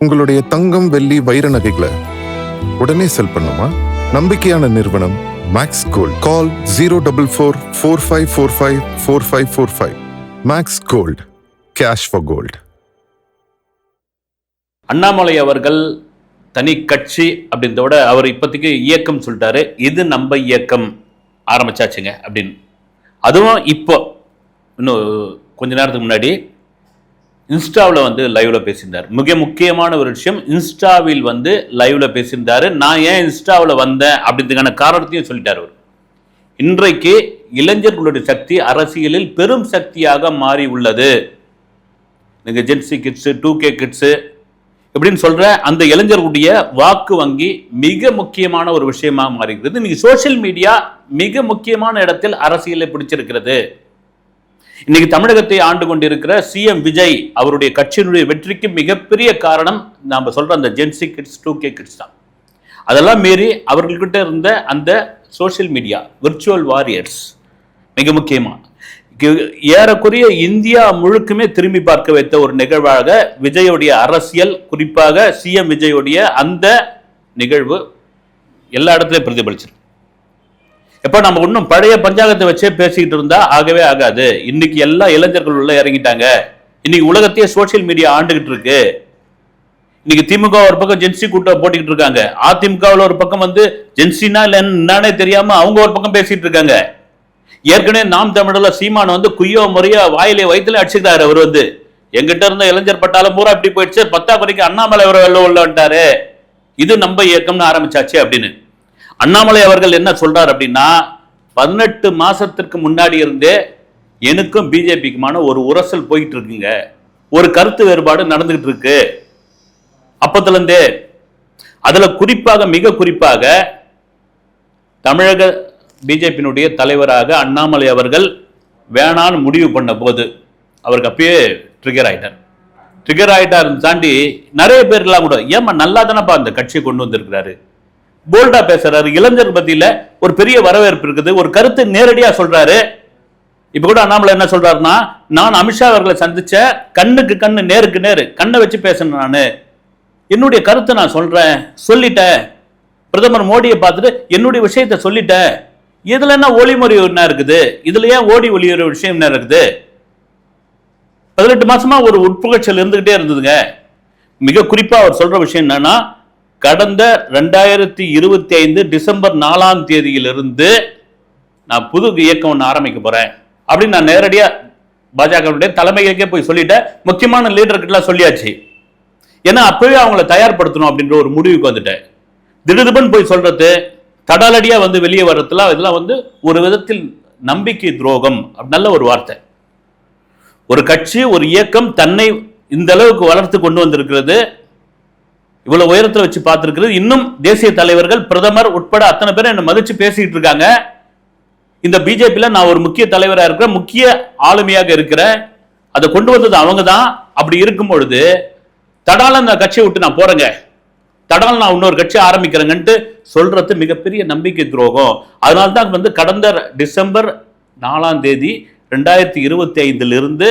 உங்களுடைய தங்கம், வெள்ளி, வைர நகைகளை உடனே செல் பண்ணுமா? நம்பிக்கையான நிறுவனம் Max Gold. Call 04454545545. Max Gold, cash for gold. Annamalai அவர்கள் தனி கட்சி அப்படின்றத விட அவர் இப்போதைக்கு இயக்கம் சொல்லிட்டாரு. இது நம்ம இயக்கம் ஆரம்பிச்சாச்சுங்க அப்படின்னு. அதுவும் இப்போ இன்னும் கொஞ்ச நேரத்துக்கு முன்னாடி இன்ஸ்டாவில் லைவ்ல பேசியிருந்தார். மிக முக்கியமான ஒரு விஷயம், இன்ஸ்டாவில் லைவ்ல பேசியிருந்தாரு. நான் ஏன் இன்ஸ்டாவில் வந்தேன் அப்படின்றதுக்கான காரணத்தையும் சொல்லிட்டார் அவர். இன்றைக்கு இளைஞர்களுடைய சக்தி அரசியலில் பெரும் சக்தியாக மாறி உள்ளது. நீங்க ஜென்சி கிட்ஸு, 2K கிட்ஸு எப்படின்னு சொல்ற அந்த இளைஞர்களுடைய வாக்கு வங்கி மிக முக்கியமான ஒரு விஷயமாக மாறுகிறது. இன்னைக்கு சோசியல் மீடியா மிக முக்கியமான இடத்தில் அரசியலை பிடிச்சிருக்கிறது. இன்னைக்கு தமிழகத்தை ஆண்டு கொண்டிருக்கிற CM விஜய் அவருடைய கட்சியினுடைய வெற்றிக்கு மிகப்பெரிய காரணம் நாம சொல்ற அந்த ஜென்சி கிட்ஸ், 2K கிட்ஸ் தான். அதெல்லாம் மீறி அவர்கள்கிட்ட இருந்த அந்த சோசியல் மீடியா விர்ச்சுவல் வாரியர்ஸ் மிக முக்கியமா ஏறக்குறைய இந்தியா முழுக்குமே திரும்பி பார்க்க வைத்த ஒரு நிகழ்வாக விஜயோடைய அரசியல், குறிப்பாக CM விஜயோடைய அந்த நிகழ்வு எல்லா இடத்துலையும் பிரதிபலிச்சிருக்கு. எப்ப நம்ம இன்னும் பழைய பஞ்சாங்கத்தை வச்சே பேசிக்கிட்டு இருந்தா ஆகவே ஆகாது. இன்னைக்கு எல்லா இளைஞர்கள் உள்ள இறங்கிட்டாங்க. இன்னைக்கு உலகத்தையே சோசியல் மீடியா ஆண்டுகிட்டு இருக்கு. இன்னைக்கு திமுக ஒரு பக்கம் ஜென்சி கூட்டம் போட்டுக்கிட்டு இருக்காங்க. அதிமுகவில் ஒரு பக்கம் ஜென்சினா என்னன்னே தெரியாம அவங்க ஒரு பக்கம் பேசிட்டு இருக்காங்க. ஏற்கனவே நாம் தமிழர்ல சீமான் குய்யோ முறையோ வாயிலே வயிற்றுல அடிச்சுக்கிறாரு. அவர் எங்கிட்ட இருந்த இளைஞர் பட்டாலும் பூரா இப்படி போயிடுச்சு, 10 வரைக்கும் அண்ணாமலை அவர் வெள்ள உள்ளான்ட்டாரு. இது நம்ம இயக்கம்னு ஆரம்பிச்சாச்சு அப்படின்னு. அண்ணாமலை அவர்கள் என்ன சொல்றாரு அப்படின்னா, 18 மாசத்திற்கு முன்னாடி இருந்தே எனக்கும் பிஜேபிக்குமான ஒரு உரசல் போயிட்டு இருக்குங்க, ஒரு கருத்து வேறுபாடு நடந்துகிட்டு இருக்கு அப்பத்துல இருந்தே. அதுல குறிப்பாக மிக குறிப்பாக தமிழக பிஜேபியினுடைய தலைவராக அண்ணாமலை அவர்கள் வேணான்னு முடிவு பண்ண போது அவருக்கு அப்பயே ட்ரிகர் ஆயிட்டார் தாண்டி நிறைய பேர்லாம் கூட ஏமா நல்லா தானப்பா அந்த கட்சியை கொண்டு வந்திருக்கிறாரு, போல்டா பேசுறாரு, இளைஞர் பத்தியில ஒரு பெரிய வரவேற்பு இருக்குது, ஒரு கருத்து நேரடியா சொல்றாரு. இப்ப கூட அண்ணாமலை என்ன சொல்றாருன்னா, நான் அமித்ஷா அவர்களை சந்திச்ச கண்ணுக்கு கண்ணு நேருக்கு நேரு கண்ணை வச்சு பேசணும், நானு என்னுடைய கருத்தை நான் சொல்லிட்டேன், பிரதமர் மோடியை பார்த்துட்டு என்னுடைய விஷயத்தை சொல்லிட்டேன், இதுல என்ன ஒளிமுறை என்ன இருக்குது, இதுல ஏன் ஓடி ஒளியுற விஷயம் என்ன இருக்குது? 18 மாசமா ஒரு உட்புகச்சல் இருந்துகிட்டே இருந்ததுங்க. மிக குறிப்பா அவர் சொல்ற விஷயம் என்னன்னா, கடந்த 2025 டிசம்பர் 4ஆம் தேதியிலிருந்து நான் புது இயக்கம் ஒன்று ஆரம்பிக்க போறேன் அப்படின்னு நான் நேரடியா பாஜக தலைமைக்கே போய் சொல்லிட்டேன். முக்கியமான லீடர்கிட்ட சொல்லியாச்சு. ஏன்னா அப்பவே அவங்களை தயார்படுத்தணும் அப்படின்ற ஒரு முடிவுக்கு வந்துட்டேன். திடீர்னு போய் சொல்றது, தடாலடியா வெளியே வர்றதுலாம் இதெல்லாம் ஒரு விதத்தில் நம்பிக்கை துரோகம். நல்ல ஒரு வார்த்தை. ஒரு கட்சி, ஒரு இயக்கம் தன்னை இந்த அளவுக்கு வளர்த்து கொண்டு வந்திருக்கிறது, இவ்வளவு உயரத்தில் வச்சு பார்த்திருக்கிறது. இன்னும் தேசிய தலைவர்கள், பிரதமர் உட்பட அத்தனை பேரும் என்ன மதிச்சு பேசிட்டு இருக்காங்க. இந்த பிஜேபியில நான் ஒரு முக்கிய தலைவராக இருக்கிறேன், முக்கிய ஆளுமையாக இருக்கிறேன், அதை கொண்டு வந்தது அவங்க தான். அப்படி இருக்கும் பொழுது தடால அந்த கட்சியை விட்டு நான் போறேங்க, தடால் நான் இன்னொரு கட்சி ஆரம்பிக்கிறேங்கன்ட்டு சொல்றது மிகப்பெரிய நம்பிக்கை துரோகம். அதனால்தான் கடந்த டிசம்பர் 4ஆம் தேதி 2025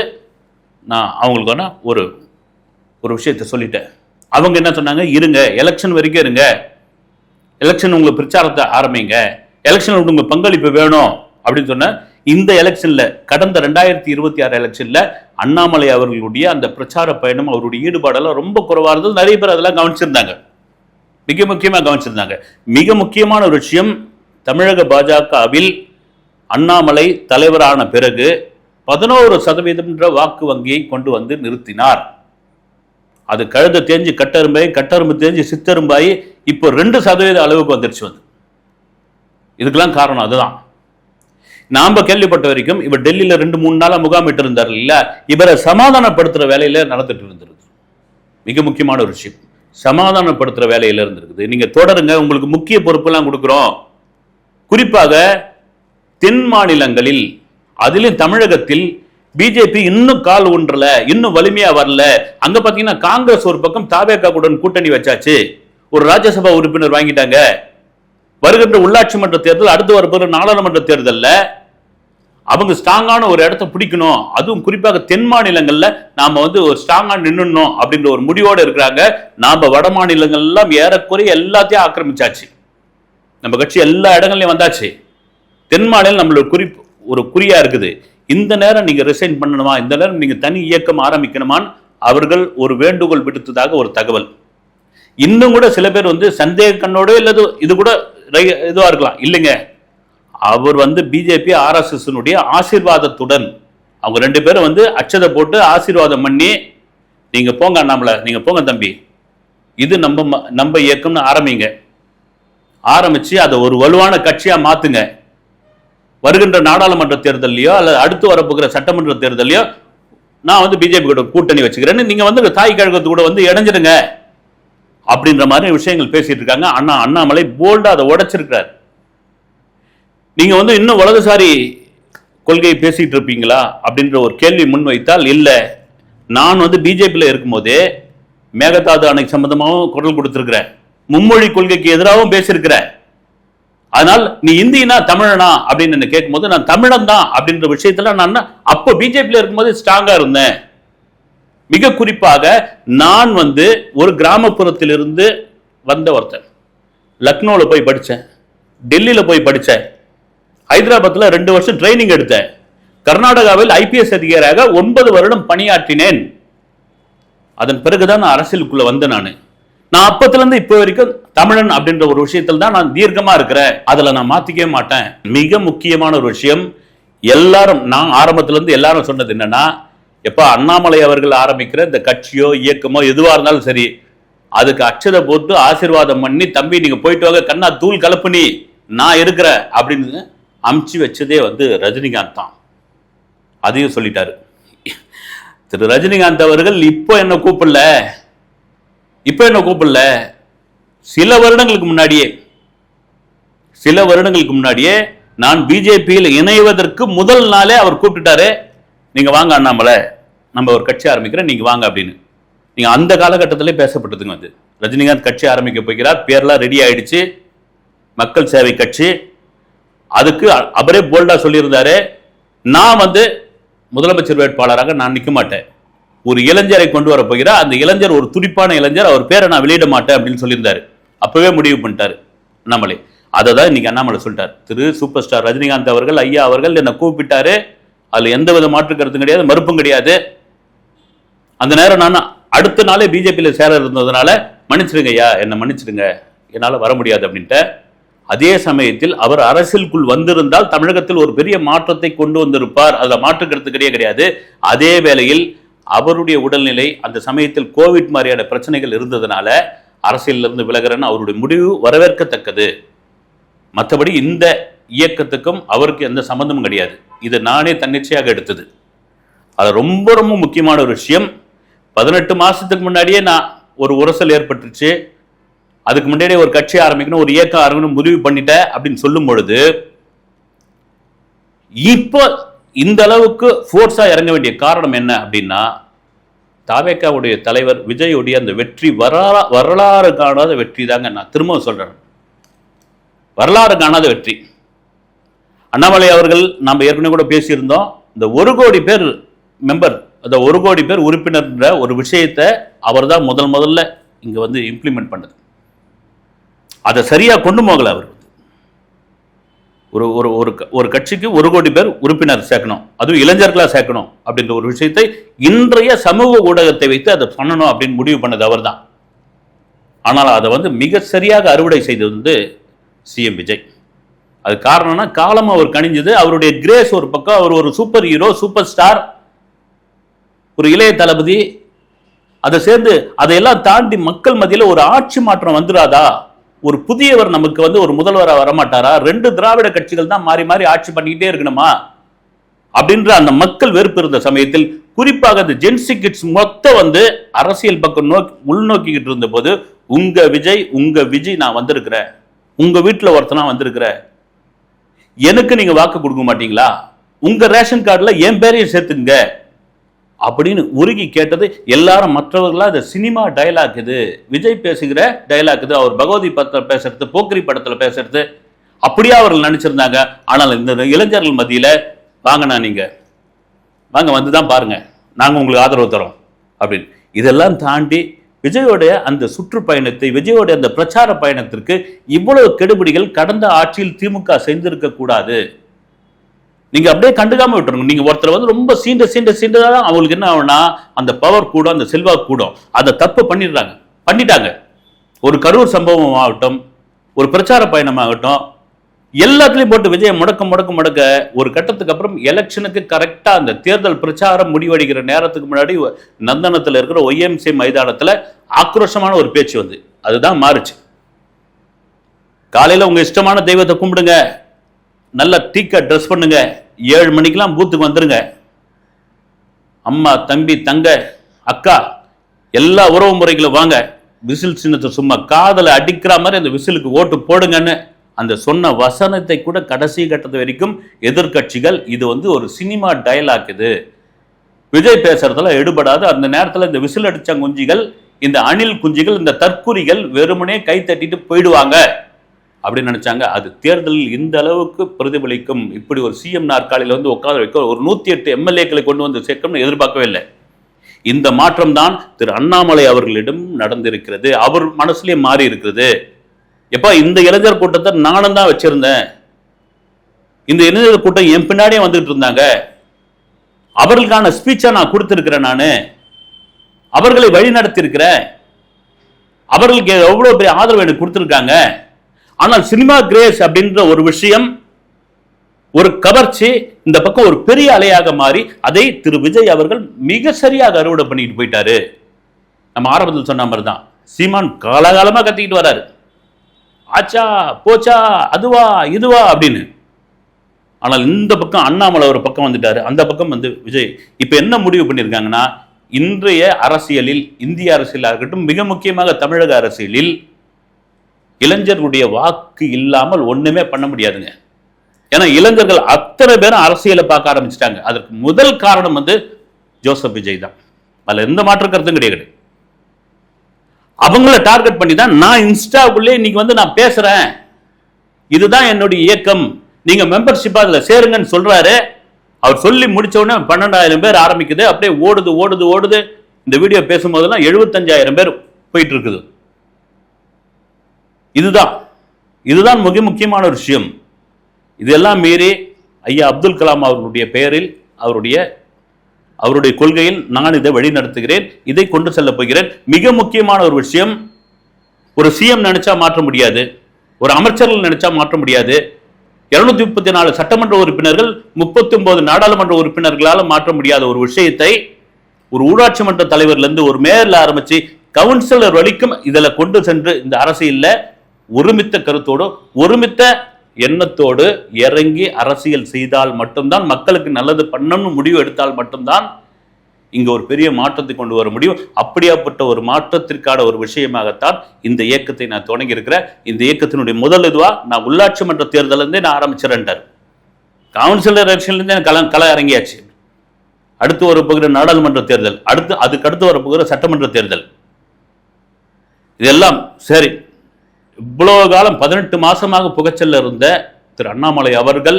நான் அவங்களுக்கான ஒரு விஷயத்தை சொல்லிட்டேன். அவங்க என்ன சொன்னாங்க, இருங்க எலெக்ஷன் வரைக்கும் இருங்க, எலெக்ஷன் உங்களுக்கு பிரச்சாரத்தை ஆரம்பிங்க, எலெக்ஷன் உங்களுக்கு பங்களிப்பு வேணும் அப்படின்னு சொன்ன இந்த எலெக்ஷன்ல, கடந்த 2026 எலெக்ஷன்ல அண்ணாமலை அவர்களுடைய அந்த பிரச்சார பயணம், அவருடைய ஈடுபாடெல்லாம் ரொம்ப குறைவா இருந்தது. நிறைய பேர் அதெல்லாம் கவனிச்சிருந்தாங்க, மிக முக்கியமாக கவனிச்சிருந்தாங்க. மிக முக்கியமான ஒரு விஷயம், தமிழக பாஜகவில் அண்ணாமலை தலைவரான பிறகு 11% வாக்கு வங்கியை கொண்டு நிறுத்தினார். அது கழுத தேஞ்சு கட்டெரும்பாய், கட்டெரும்பு தேஞ்சு சித்தெரும்பாய், இப்போ 2% அளவுக்கு வந்துருச்சு. இதுக்கெல்லாம் காரணம் அதுதான். நாம கேள்விப்பட்ட வரைக்கும் இவர் டெல்லியில 2-3 நாளா முகாமிட்டு இருந்தார் இல்ல, இவரை சமாதானப்படுத்துற வேலையில நடந்துட்டு இருந்திருக்கு. மிக முக்கியமான ஒரு விஷயம், சமாதானப்படுத்துற வேலையில இருந்திருக்குது. நீங்க தொடருங்க, உங்களுக்கு முக்கிய பொறுப்பெல்லாம் கொடுக்கிறோம். குறிப்பாக தென் மாநிலங்களில், அதிலும் தமிழகத்தில் பிஜேபி இன்னும் கால் ஒன்றல, இன்னும் வலிமையா வரல. அங்க பாத்தீங்கன்னா காங்கிரஸ் ஒரு பக்கம் தாவேகாவுடன் கூட்டணி வச்சாச்சு, ஒரு ராஜ்யசபா உறுப்பினர் வாங்கிட்டாங்க. வருகின்ற உள்ளாட்சி மன்ற தேர்தல், அடுத்து வரப்போற நாடாளுமன்ற தேர்தலில் அவங்க ஸ்ட்ராங்கான ஒரு இடத்த பிடிக்கணும், அதுவும் குறிப்பாக தென் மாநிலங்கள்ல நாம வந்து ஒரு ஸ்ட்ராங்கா நின்னுடணும் அப்படின்ற ஒரு முடிவோடு இருக்கிறாங்க. நாம வட மாநிலங்கள் எல்லாம் ஏறக்குறைய எல்லாத்தையும் ஆக்கிரமிச்சாச்சு. நம்ம கட்சி எல்லா இடங்கள்லயும் வந்தாச்சு. தென் மாநிலம் நம்மளோட ஒரு குறியா இருக்குது. இந்த நேரம் நீங்க ரிசைன் பண்ணணுமா, இந்த நேரம் நீங்க தனி இயக்கம் ஆரம்பிக்கணுமான்னு அவர்கள் ஒரு வேண்டுகோள் விடுத்ததாக ஒரு தகவல். இன்னும் கூட சில பேர் வந்து சந்தேக கண்ணோட இல்லது இது கூட இதுவா இருக்கலாம். இல்லைங்க, அவர் வந்து பிஜேபி RSS ஆசீர்வாதத்துடன் அவங்க 2 பேரும் வந்து அச்சதை போட்டு ஆசீர்வாதம் பண்ணி நீங்க போங்க அண்ணாமலை, நீங்க போங்க தம்பி, இது நம்ம இயக்கம்னு ஆரம்பிச்சு அதை ஒரு வலுவான கட்சியா மாத்துங்க. வருகின்ற நாடாளுமன்ற தேர்தலையோ அல்லது அடுத்து வரப்போகிற சட்டமன்ற தேர்தலையோ நான் வந்து பிஜேபி கூட கூட்டணி வச்சுக்கிறேன்னு நீங்க வந்து தாய் கழகத்து கூட வந்து இணைஞ்சிடுங்க அப்படின்ற மாதிரி விஷயங்கள் பேசிட்டு இருக்காங்க. அண்ணாமலை போல்டா அதை உடைச்சிருக்கிறார். நீங்க வந்து இன்னும் வலதுசாரி கொள்கையை பேசிட்டு இருப்பீங்களா அப்படின்ற ஒரு கேள்வி முன்வைத்தால், இல்ல, நான் வந்து பிஜேபியில் இருக்கும்போதே மேகதாது அணை சம்பந்தமாகவும் குரல் கொடுத்திருக்கிறேன், மும்மொழி கொள்கைக்கு எதிராகவும் பேசியிருக்கிறேன். அதனால் நீ இந்தியனா தமிழனா அப்படின்னு கேட்கும்போது நான் தமிழன் தான் அப்படின்ற விஷயத்துல நான் அப்போ பிஜேபியில் இருக்கும்போது ஸ்ட்ராங்கா இருந்தேன். மிக குறிப்பாக நான் வந்து ஒரு கிராமப்புறத்திலிருந்து வந்த ஒருத்தன். லக்னோவில் போய் படித்தேன், டெல்லியில் போய் படித்தேன், ஹைதராபாத்தில் 2 வருஷம் ட்ரைனிங் எடுத்தேன், கர்நாடகாவில் IPS அதிகாரியாக 9 வருடம் பணியாற்றினேன். அதன் பிறகுதான் நான் அரசியலுக்குள்ள வந்தேன். நான் அப்பத்திலிருந்து இப்போ வரைக்கும் தமிழன் அப்படின்ற ஒரு விஷயத்தில் தான் நான் தீர்க்கமா இருக்கிறேன். அதுல நான் மாத்திக்கவே மாட்டேன். மிக முக்கியமான ஒரு விஷயம், எல்லாரும் நான் ஆரம்பத்திலிருந்து எல்லாரும் சொன்னது என்னன்னா, எப்ப அண்ணாமலை அவர்கள் ஆரம்பிக்கிற இந்த கட்சியோ இயக்கமோ எதுவா இருந்தாலும் சரி, அதுக்கு அச்சதை போட்டு ஆசீர்வாதம் பண்ணி தம்பி நீங்க போயிட்டு வாங்க, கண்ணா தூள் கலப்புனி நான் இருக்கிறேன் அப்படின்னு அமுச்சு வச்சதே வந்து ரஜினிகாந்த் தான். அதையும் சொல்லிட்டாரு. திரு ரஜினிகாந்த் அவர்கள் இப்போ என்ன கூப்பிடல, சில வருடங்களுக்கு முன்னாடியே நான் பிஜேபியில் இணைவதற்கு முதல் நாளே அவர் கூப்பிட்டுட்டாரு, நீங்க வாங்க அண்ணாமலை, நம்ம ஒரு கட்சி ஆரம்பிக்கிறேன், நீங்க வாங்க அப்படின்னு. நீங்க அந்த காலகட்டத்திலே பேசப்பட்டதுங்க. வந்து ரஜினிகாந்த் கட்சி ஆரம்பிக்க போகிறார், பேர்லாம் ரெடி ஆயிடுச்சு, மக்கள் சேவை கட்சி. அதுக்கு அவரே போல்டா சொல்லியிருந்தாரு, நான் வந்து முதலமைச்சர் வேட்பாளராக நான் நிற்க மாட்டேன், ஒரு இளைஞரை கொண்டு வர போகிறார், அந்த இளைஞர் ஒரு துடிப்பான இளைஞர், அவர் பேரை நான் வெளியிட மாட்டேன் அப்படின்னு சொல்லியிருந்தாரு. அப்பவே முடிவு பண்ணிட்டாரு அண்ணாமலை. அதை தான் இன்னைக்கு அண்ணாமலை சொல்லிட்டார். திரு சூப்பர் ஸ்டார் ரஜினிகாந்த் அவர்கள், ஐயா அவர்கள் என்னை கூப்பிட்டாரு, அதுல எந்த வித மாற்று கருத்தும் கிடையாது, மறுப்பும் கிடையாது. அந்த நேரம் நான் அடுத்த நாளே பிஜேபியில் சேர இருந்ததுனால மன்னிச்சிடுங்க ஐயா, என்னை மன்னிச்சிடுங்க, என்னால் வர முடியாது அப்படின்ட்டு. அதே சமயத்தில் அவர் அரசியலுக்குள் வந்திருந்தால் தமிழகத்தில் ஒரு பெரிய மாற்றத்தை கொண்டு வந்திருப்பார், அதில் மாற்று கருத்து கிடையாது. அதே வேளையில் அவருடைய உடல்நிலை அந்த சமயத்தில் கோவிட் மாதிரியான பிரச்சனைகள் இருந்ததுனால அரசியலிருந்து விலகிறன்னு அவருடைய முடிவு வரவேற்கத்தக்கது. மற்றபடி இந்த இயக்கத்துக்கும் அவருக்கு எந்த சம்பந்தமும் கிடையாது. இது நானே தன்னிச்சையாக எடுத்தது. அது ரொம்ப ரொம்ப முக்கியமான ஒரு விஷயம். 18 மாசத்துக்கு முன்னாடியே நான் ஒரு உரசல் ஏற்பட்டுருச்சு, அதுக்கு முன்னாடியே ஒரு கட்சி ஆரம்பிக்கணும், ஒரு இயக்கம் ஆரம்பிக்கணும் முடிவு பண்ணிட்டேன் அப்படின்னு சொல்லும் பொழுது இப்போ இந்த அளவுக்கு ஃபோர்ஸா இறங்க வேண்டிய காரணம் என்ன அப்படின்னா, தாவேக்காவுடைய தலைவர் விஜயுடைய அந்த வெற்றி வரலாறு காணாத வெற்றி தாங்க. நான் திரும்பவும் சொல்றேன், வரலாறு காணாத வெற்றி. அண்ணாமலை அவர்கள் நாம் ஏற்கனவே கூட பேசியிருந்தோம், இந்த 1 கோடி பேர் மெம்பர், அந்த 1 கோடி பேர் உறுப்பினர் ஒரு விஷயத்தை அவர் தான் முதல்ல இங்க வந்து இம்ப்ளிமெண்ட் பண்ணது. அதை சரியா கொண்டு போகல. அவர் ஒரு கட்சிக்கு 1 கோடி பேர் உறுப்பினர் சேர்க்கணும், அதுவும் இளைஞர்களா சேர்க்கணும் அப்படின்ற ஒரு விஷயத்தை இன்றைய சமூக ஊடகத்தை வைத்து அதை பண்ணணும் அப்படின்னு முடிவு பண்ணது அவர் தான். ஆனால் அதை வந்து மிக சரியாக அறுவடை செய்தது வந்து சிஎம் விஜய். அது காரணம்னா காலம் அவர் கணிஞ்சது, அவருடைய கிரேஸ் ஒரு பக்கம், அவர் ஒரு சூப்பர் ஹீரோ, சூப்பர் ஸ்டார், ஒரு இளைய தளபதி. அதை சேர்ந்து அதையெல்லாம் தாண்டி மக்கள் மத்தியில் ஒரு ஆட்சி மாற்றம் வந்துடாதா, ஒரு புதியவர் நமக்கு வந்து ஒரு முதல்வராக வரமாட்டாரா, 2 திராவிட கட்சிகள் தான் மாறி மாறி ஆட்சி பண்ணிக்கிட்டே இருக்கணுமா அப்படின்ற அந்த மக்கள் வெறுப்பு இருந்த சமயத்தில், குறிப்பாக அந்த ஜென்சி கிட்ஸ் மொத்தம் வந்து அரசியல் பக்கம் உள்நோக்கிக்கிட்டு இருந்த போது, உங்க விஜய் நான் வந்திருக்கிறேன், உங்க வீட்டில் ஒருத்தனா வந்திருக்கிறேன், எனக்கு நீங்க வாக்கு கொடுக்க மாட்டீங்களா, உங்க ரேஷன் கார்டுல என் பேரையும் சேர்த்துங்க அப்படின்னு உருகி கேட்டது. எல்லாரும் மற்றவர்களா இந்த சினிமா டைலாக், இது விஜய் பேசுகிற டைலாக், இது அவர் பகவதி படத்தில் பேசுறது, போக்கிரி படத்துல பேசுறது, அப்படியே அவர்கள் நினைச்சிருந்தாங்க. ஆனால் இந்த இளைஞர்கள் மத்தியில வாங்கண்ணா நீங்க வாங்க வந்து தான் பாருங்க, நாங்கள் உங்களுக்கு ஆதரவு தரோம் அப்படின்னு. இதெல்லாம் தாண்டி விஜயோடைய அந்த சுற்றுப்பயணத்தை, விஜயோடைய அந்த பிரச்சார பயணத்திற்கு இவ்வளவு கெடுபிடிகள் கடந்த ஆட்சியில் திமுக செய்திருக்க கூடாது. நீங்க அப்படியே கண்டுக்காம விட்டுருங்க. நீங்க ஒருத்தர் வந்து ரொம்ப சீண்டதான் அவங்களுக்கு என்ன ஆகும்னா அந்த பவர் கூடும், அந்த செல்வாக்கு கூடும். அதை தப்பு பண்ணிட்டாங்க. ஒரு கரூர் சம்பவம் ஆகட்டும், ஒரு பிரச்சார பயணமாகட்டும், எல்லாத்துலயும் போட்டு விஜய முடக்க ஒரு கட்டத்துக்கு அப்புறம் எலெக்ஷனுக்கு கரெக்டா அந்த தேர்தல் பிரச்சாரம் முடிவடைகிற நேரத்துக்கு முன்னாடி நந்தனத்தில் இருக்கிற ஒய்எம்சி மைதானத்துல ஆக்ரோஷமான ஒரு பேச்சு வந்து அதுதான் மாறுச்சு. காலையில உங்க இஷ்டமான தெய்வத்தை கும்பிடுங்க, நல்ல டீக்கா ட்ரெஸ் பண்ணுங்க, 7 மணிக்கெல்லாம் பூத்துக்கு வந்துருங்க, அம்மா தம்பி தங்க அக்கா எல்லா உறவு முறைகளும் வாங்க, விசில் சின்னத்தை சும்மா காதலை அடிக்கிற மாதிரி அந்த விசிலுக்கு ஓட்டு போடுங்கன்னு அந்த சொன்ன வசனத்தை கூட கடைசி கட்டத்து வரைக்கும் எதிர்கட்சிகள் இது வந்து ஒரு சினிமா டயலாக், இது விஜய் பேசுறதுல எடுபடாது. அந்த நேரத்தில் இந்த விசில் அடிச்ச குஞ்சிகள், இந்த அணில் குஞ்சிகள், இந்த தற்குறிகள் வெறுமனே கை தட்டிட்டு போயிடுவாங்க அப்படின்னு நினைச்சாங்க. அது தேர்தலில் இந்த அளவுக்கு பிரதிபலிக்கும். இப்படி ஒரு சிஎம் நாற்காலியில் வந்து உட்கார வைக்க ஒரு 108 எம்எல்ஏக்களை கொண்டு வந்து சேர்க்கணும்னு எதிர்பார்க்கவே இல்லை. இந்த மாற்றம் தான் திரு அண்ணாமலை அவர்களிடம் நடந்திருக்கிறது. அவர் மனசுலயே மாறி இருக்கிறது. எப்ப இந்த இளைஞர் கூட்டத்தை நானும் தான் வச்சிருந்தேன், இந்த இளைஞர் கூட்டம் என் பின்னாடியே வந்துட்டு இருந்தாங்க, அவர்களுக்கான ஸ்பீச்சை நான் கொடுத்திருக்கிறேன், நானு அவர்களை வழி நடத்தி இருக்கிறேன், அவர்களுக்கு எவ்வளவு பெரிய ஆதரவு எனக்கு கொடுத்திருக்காங்க. ஆனால் சினிமா கிரேஸ் அப்படின்ற ஒரு விஷயம், ஒரு கவர்ச்சி இந்த பக்கம் ஒரு பெரிய அலையாக மாறி அதை திரு விஜய் அவர்கள் மிக சரியாக அறுவடை பண்ணிட்டு போயிட்டாரு. நம்ம ஆரம்பத்தில் சொன்ன மாதிரி தான் சீமான் காலகாலமா கத்திக்கிட்டு வராரு, ஆச்சா போச்சா அதுவா இதுவா அப்படின்னு. ஆனால் இந்த பக்கம் அண்ணாமலை ஒரு பக்கம் வந்துட்டாரு, அந்த பக்கம் வந்து விஜய். இப்ப என்ன முடிவு பண்ணியிருக்காங்கன்னா, இன்றைய அரசியலில், இந்திய அரசியலாக இருக்கட்டும், மிக முக்கியமாக தமிழக அரசியலில் இளைஞர்களுடைய வாக்கு இல்லாமல் ஒண்ணுமே பண்ண முடியாதுங்க. ஏன்னா இளைஞர்கள் அத்தனை பேரும் அரசியலை பார்க்க ஆரம்பிச்சிட்டாங்க. அதற்கு முதல் காரணம் வந்து ஜோசப் விஜய் தான். அதுல எந்த மாற்று கருத்தும் கிடையாது. அவங்கள டார்கெட் பண்ணி தான் நான் இன்ஸ்டாவுக்குள்ளே இன்னைக்கு வந்து நான் பேசுறேன், இதுதான் என்னுடைய இயக்கம், நீங்க மெம்பர்ஷிப் அதுல சேருங்கன்னு சொல்றாரு. அவர் சொல்லி முடிச்ச உடனே 12,000 பேர் ஆரம்பிக்குது, அப்படியே ஓடுது. இந்த வீடியோ பேசும்போதெல்லாம் 75,000 பேர் போயிட்டு இருக்குது. இதுதான் மிக முக்கியமான ஒரு விஷயம். இதெல்லாம் மீறி ஐயா அப்துல் கலாம் அவர்களுடைய பெயரில், அவருடைய கொள்கையில் நான் இதை வழி நடத்துகிறேன், இதை கொண்டு செல்ல போகிறேன். மிக முக்கியமான ஒரு விஷயம், ஒரு சிஎம் நினைச்சா மாற்ற முடியாது, ஒரு அமைச்சர்கள் நினைச்சா மாற்ற முடியாது. 234 சட்டமன்ற உறுப்பினர்கள், 39 நாடாளுமன்ற உறுப்பினர்களால் மாற்ற முடியாத ஒரு விஷயத்தை ஒரு ஊராட்சி மன்ற தலைவர்ல இருந்து ஒரு மேயர்ல ஆரம்பிச்சு கவுன்சிலர் வரைக்கும் இதுல கொண்டு சென்று இந்த அரசியல்ல ஒருமித்த கருத்தோடு, ஒருமித்த எண்ணத்தோடு இறங்கி அரசியல் செய்தால் மட்டும்தான், மக்களுக்கு நல்லது பண்ணணும்னு முடிவு எடுத்தால் மட்டும்தான் இங்க ஒரு பெரிய மாற்றத்தை கொண்டு வர முடியும். அப்படியாப்பட்ட ஒரு மாற்றத்திற்கான ஒரு விஷயமாகத்தான் இந்த இயக்கத்தை நான் தொடங்கி இருக்கிறேன். இந்த இயக்கத்தினுடைய முதல் இதுவா நான் உள்ளாட்சி மன்ற தேர்தல இருந்தே நான் ஆரம்பிச்சிடறேன். கவுன்சிலர் எலெக்ஷன்ல இருந்தே கள இறங்கியாச்சு. அடுத்து வர போகிற நாடாளுமன்ற தேர்தல், அதுக்கு வர போகிற சட்டமன்ற தேர்தல், இதெல்லாம் சரி. இவ்வளவு காலம் 18 மாசமாக புகைச்சல்ல இருந்த திரு அண்ணாமலை அவர்கள்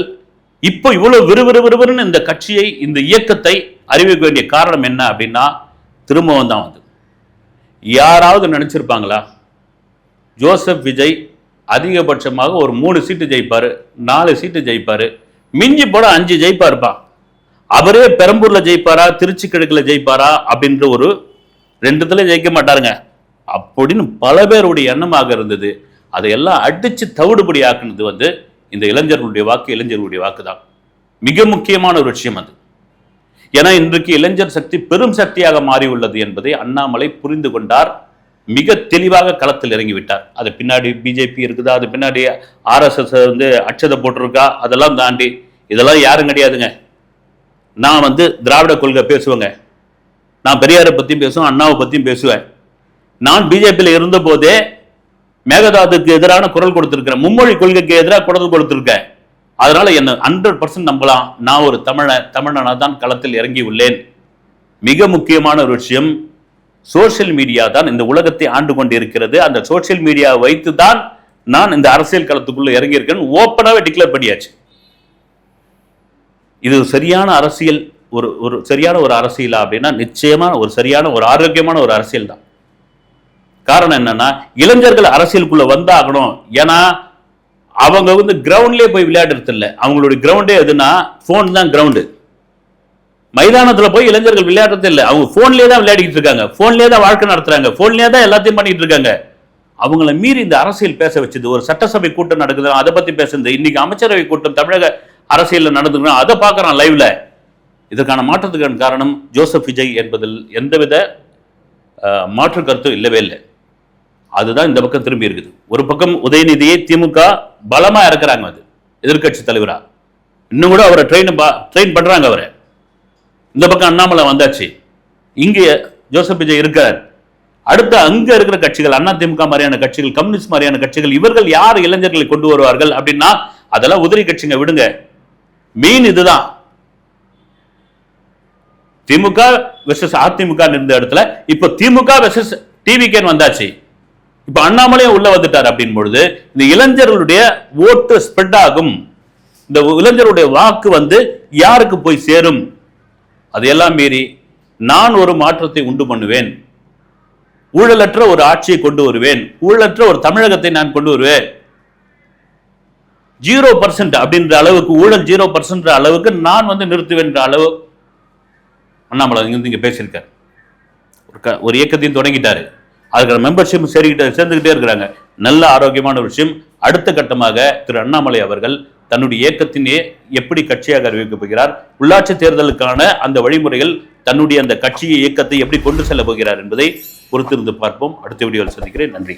இப்போ இவ்வளவு விறுவிறுன்னு இந்த கட்சியை, இந்த இயக்கத்தை அறிவிக்க வேண்டிய காரணம் என்ன அப்படின்னா, திரும்பவும் தான் வந்து யாராவது நினைச்சிருப்பாங்களா ஜோசப் விஜய் அதிகபட்சமாக ஒரு 3 சீட்டு ஜெயிப்பாரு, 4 சீட்டு ஜெயிப்பாரு, மிஞ்சி போட 5 ஜெயிப்பாருப்பா, அவரே பெரம்பூர்ல ஜெயிப்பாரா, திருச்சி கிழக்குல ஜெயிப்பாரா அப்படின்ற ஒரு 2 ஜெயிக்க மாட்டாருங்க அப்படின்னு பல பேருடைய எண்ணமாக இருந்தது. அதையெல்லாம் அடிச்சு தவிடுபடி ஆக்குனது வந்து இந்த இளைஞர்களுடைய வாக்கு தான். மிக முக்கியமான ஒரு விஷயம் அது. ஏன்னா இன்றைக்கு இளைஞர் சக்தி பெரும் சக்தியாக மாறி உள்ளது என்பதை அண்ணாமலை புரிந்து கொண்டார். மிக தெளிவாக களத்தில் இறங்கிவிட்டார். அது பின்னாடி பிஜேபி இருக்குதா, அது பின்னாடி RSS வந்து அச்சதை போட்டிருக்கா, அதெல்லாம் தாண்டி இதெல்லாம் யாரும் கிடையாதுங்க. நான் வந்து திராவிட கொள்கை பேசுவேங்க, நான் பெரியாரை பத்தியும் பேசுவேன், அண்ணாவை பத்தியும் பேசுவேன். நான் பிஜேபியில இருந்த போதே மேகதாதுக்கு எதிரான குரல் கொடுத்திருக்கிறேன், மும்மொழி கொள்கைக்கு எதிராக குரல் கொடுத்திருக்கேன். அதனால என்ன 100% நம்பலாம், நான் ஒரு தமிழனா தான் களத்தில் இறங்கி உள்ளேன். மிக முக்கியமான ஒரு விஷயம், சோசியல் மீடியா தான் இந்த உலகத்தை ஆண்டு கொண்டிருக்கிறது. அந்த சோசியல் மீடியா வைத்து தான் நான் இந்த அரசியல் களத்துக்குள்ள இறங்கி இருக்கேன். ஓப்பனாவே டிக்ளேர் பண்ணியாச்சு. இது சரியான அரசியல், ஒரு சரியான ஒரு அரசியலா அப்படின்னா நிச்சயமா ஒரு சரியான ஒரு ஆரோக்கியமான ஒரு அரசியல் தான். காரணம் என்னன்னா, இளைஞர்கள் அரசியலுக்குள்ள வந்தாகணும். ஏன்னா அவங்க வந்து கிரவுண்ட்லயே போய் விளையாடுறது இல்லை. அவங்களுடைய கிரவுண்டே எதுனா போன் தான் கிரவுண்டு. மைதானத்துல போய் இளைஞர்கள் விளையாடுறது இல்லை. அவங்க போன்லயே தான் விளையாடிட்டு இருக்காங்க, போன்லயே தான் வாழ்க்கை நடத்துறாங்க, போன்லயே தான் எல்லாத்தையும் பண்ணிட்டு இருக்காங்க. அவங்கள மீறி இந்த அரசியல் பேச வச்சது, ஒரு சட்டசபை கூட்டம் நடக்குது அதை பத்தி பேசுறது, இன்னைக்கு அமைச்சரவை கூட்டம் தமிழக அரசியல் நடந்துக்கிறோம் அதை பார்க்கறான் லைவ்ல. இதற்கான மாற்றத்துக்கான காரணம் ஜோசப் விஜய் என்பதில் எந்தவித மாற்று கருத்தும் இல்லவே இல்லை. அதுதான் இந்த பக்கம் திரும்பி இருக்குது. ஒரு பக்கம் உதயநிதியை திமுக பலமா இறக்குறாங்க, அது எதிர்கட்சி தலைவரா. இன்னும் கூட அவரை ட்ரெயின் பண்றாங்க அவரை. இந்த பக்கம் அண்ணாமலை வந்தாச்சு, இங்கே ஜோசப் விஜய் இருக்கார். அடுத்து அங்க இருக்கிற கட்சிகள், அண்ணா திமுக மாதிரியான கட்சிகள், கம்யூனிஸ்ட் மாதிரியான கட்சிகள், இவர்கள் யார் இளைஞர்களை கொண்டு வருவார்கள் அப்படின்னா அதெல்லாம் உதிரி கட்சிங்க விடுங்க. மெயின் இதுதான். திமுக வெர்சஸ் அதிமுக இருந்த இடத்துல இப்ப திமுக வெர்சஸ் டிவிகே வந்தாச்சு. இப்ப அண்ணாமலையும் உள்ள வந்துட்டார் அப்படின் பொழுது இந்த இளைஞர்களுடைய ஓட்டு ஸ்ப்ரெட் ஆகும். இந்த இளைஞருடைய வாக்கு வந்து யாருக்கு போய் சேரும்? அதையெல்லாம் மீறி நான் ஒரு மாற்றத்தை உண்டு பண்ணுவேன், ஊழலற்ற ஒரு ஆட்சியை கொண்டு வருவேன், ஊழலற்ற ஒரு தமிழகத்தை நான் கொண்டு வருவேன், 0% அப்படின்ற அளவுக்கு, ஊழல் 0% அளவுக்கு நான் வந்து நிறுத்துவேன் அளவு அண்ணாமலை இங்க பேசியிருக்காரு. ஒரு இயக்கத்தையும் தொடங்கிட்டாரு, அதுக்கு மெம்பர்ஷிப் சேர்ந்துகிட்டே இருக்கிறாங்க. நல்ல ஆரோக்கியமான ஒரு விஷயம். அடுத்த கட்டமாக திரு அண்ணாமலை அவர்கள் தன்னுடைய இயக்கத்தினே எப்படி கட்சியாக அறிவிக்கப் போகிறார், உள்ளாட்சி தேர்தலுக்கான அந்த வழிமுறைகள், தன்னுடைய அந்த கட்சியை இயக்கத்தை எப்படி கொண்டு செல்ல போகிறார் என்பதை பொறுத்திருந்து பார்ப்போம். அடுத்த வீடியோவில் சந்திக்கிறேன். நன்றி.